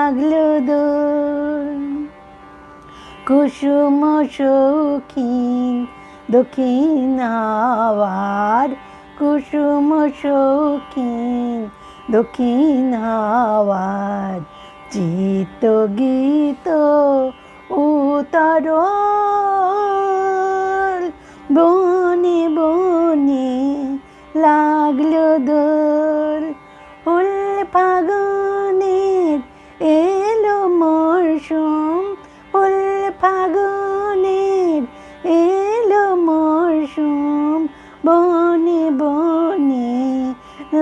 লাগলো দোল। কুসুম শৌখিন দক্ষিণ হাওয়ার, কুসুম শৌখিন দক্ষিণ হাওয়ার, চিত্ত গীত উতরল। বনে বনে লাগলো দোল, ফুল ফাগুনের এলো মরশুম, ফুল ফাগুনের এলো মরশুম। বনে বনে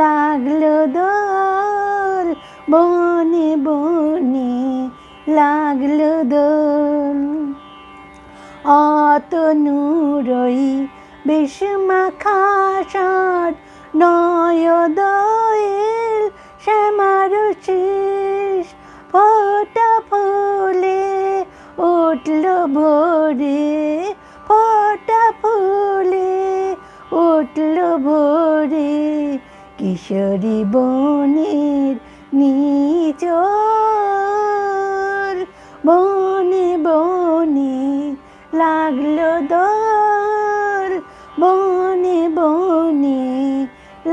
লাগলো দোল, বনে বনে লাগলো দোল। অতনুরই বিষমাখা সাত নয়দোয়েল শ্যামার শীষ, ফোটা ফুলে উঠল ভোরে, ফোটা ফুলে উঠল ভোরে। কিশোরী বনের নিচল, বনে বনে লাগলো দোল, বনে বনে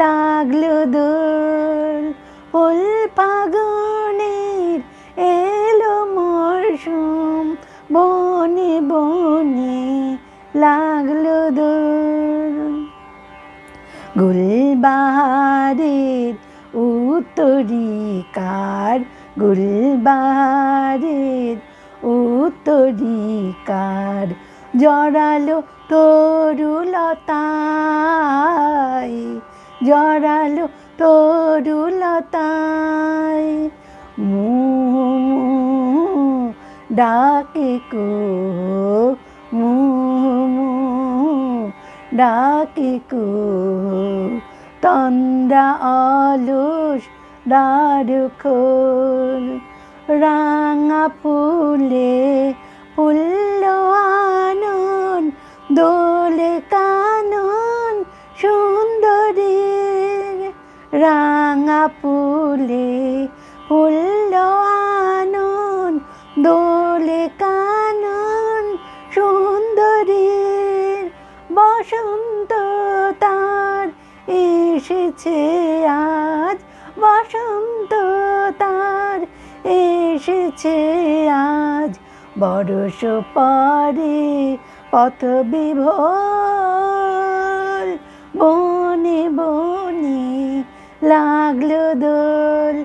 লাগলো দোল। ফুল ফাগুনের এলো মরশুম, বনে বনে লাগলো দোল। গুলবাহারের উত্তরিকার, গুলবাহারের উত্তরিকার, জড়ালো তরুলতায়, জড়ালো তরুলতায়। মুহু ডাকে কো, মুহু ডাকে কো, তন্দ্রা অলস দ্বার খোল। রাঙা ফুলে ফুল্ল আনন, দোলে কানন সুন্দরীর। রাঙা ফুলে ফুল্ল আনন, দোলে কানন সুন্দরীর। বসন্ত তার এসেছে আজ, বসন্ত তার এসেছে আজ। বরষ পরে পথ বিভোর, বনে বনে লাগলো দোল।